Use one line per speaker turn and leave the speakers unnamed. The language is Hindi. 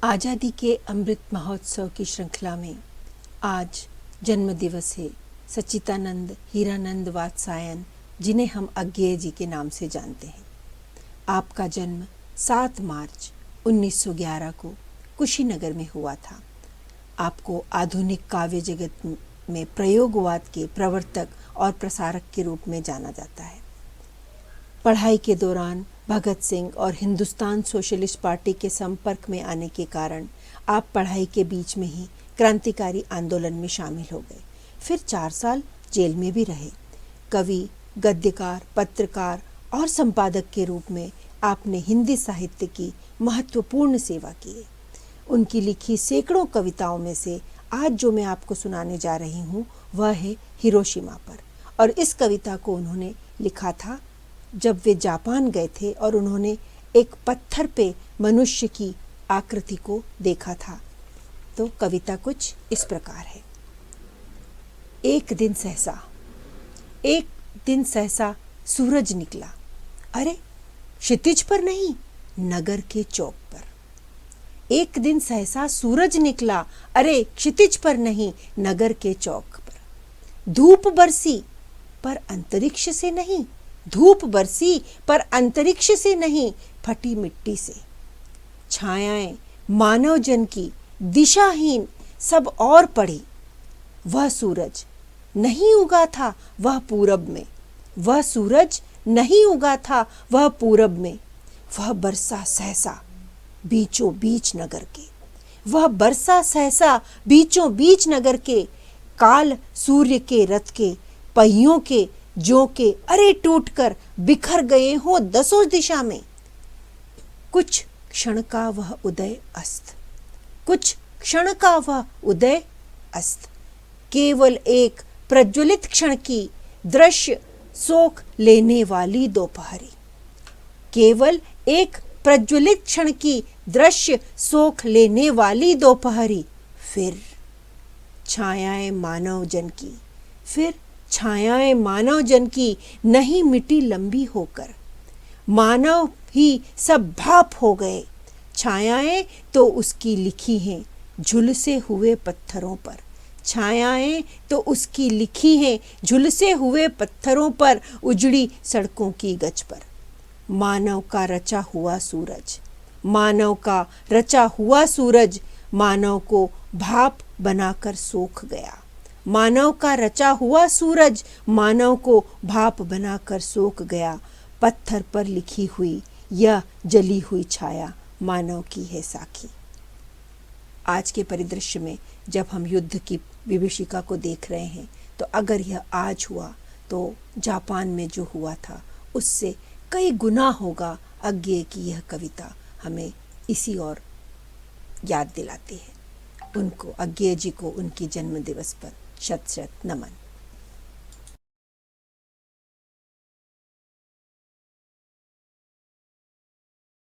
आज़ादी के अमृत महोत्सव की श्रृंखला में आज जन्म दिवस है सच्चिदानंद हीरानंद वात्सायन, जिन्हें हम अज्ञेय जी के नाम से जानते हैं। आपका जन्म 7 मार्च 1911 को कुशीनगर में हुआ था। आपको आधुनिक काव्य जगत में प्रयोगवाद के प्रवर्तक और प्रसारक के रूप में जाना जाता है। पढ़ाई के दौरान भगत सिंह और हिंदुस्तान सोशलिस्ट पार्टी के संपर्क में आने के कारण आप पढ़ाई के बीच में ही क्रांतिकारी आंदोलन में शामिल हो गए। फिर 4 साल जेल में भी रहे। कवि, गद्यकार, पत्रकार और संपादक के रूप में आपने हिंदी साहित्य की महत्वपूर्ण सेवा की है। उनकी लिखी सैकड़ों कविताओं में से आज जो मैं आपको सुनाने जा रही हूँ वह है हिरोशिमा पर। और इस कविता को उन्होंने लिखा था जब वे जापान गए थे और उन्होंने एक पत्थर पे मनुष्य की आकृति को देखा था। तो कविता कुछ इस प्रकार है। एक दिन सहसा सूरज निकला, अरे क्षितिज पर नहीं नगर के चौक पर। एक दिन सहसा सूरज निकला, अरे क्षितिज पर नहीं नगर के चौक पर। धूप बरसी पर अंतरिक्ष से नहीं, धूप बरसी पर अंतरिक्ष से नहीं, फटी मिट्टी से। छायाएं मानव जन की दिशाहीन सब और पड़ी। वह सूरज नहीं उगा था वह पूरब में, वह सूरज नहीं उगा था वह पूरब में। वह बरसा सहसा बीचों बीच नगर के, वह बरसा सहसा बीचों बीच नगर के। काल सूर्य के रथ के पहियों के जो के अरे टूटकर बिखर गए हो 10 दिशा में। कुछ क्षण का वह उदय अस्त, कुछ क्षण का वह उदय अस्त। केवल एक प्रज्वलित क्षण की दृश्य सोख लेने वाली दोपहरी। केवल एक प्रज्वलित क्षण की दृश्य सोख लेने वाली दोपहरी। फिर छायाएं मानव जन की, फिर छायाएं मानव जन की नहीं मिटी लंबी होकर। मानव ही सब भाप हो गए। छायाएं तो उसकी लिखी हैं झुलसे हुए पत्थरों पर। छायाएं तो उसकी लिखी हैं झुलसे हुए पत्थरों पर, उजड़ी सड़कों की गज पर। मानव का रचा हुआ सूरज, मानव का रचा हुआ सूरज मानव को भाप बनाकर सोख गया। मानव का रचा हुआ सूरज मानव को भाप बनाकर सोख गया। पत्थर पर लिखी हुई यह जली हुई छाया मानव की है साखी। आज के परिदृश्य में जब हम युद्ध की विभीषिका को देख रहे हैं, तो अगर यह आज हुआ तो जापान में जो हुआ था उससे कई गुना होगा। अज्ञेय की यह कविता हमें इसी और याद दिलाती है। उनको, अज्ञेय जी को, उनकी जन्म दिवस पर शत शत नमन।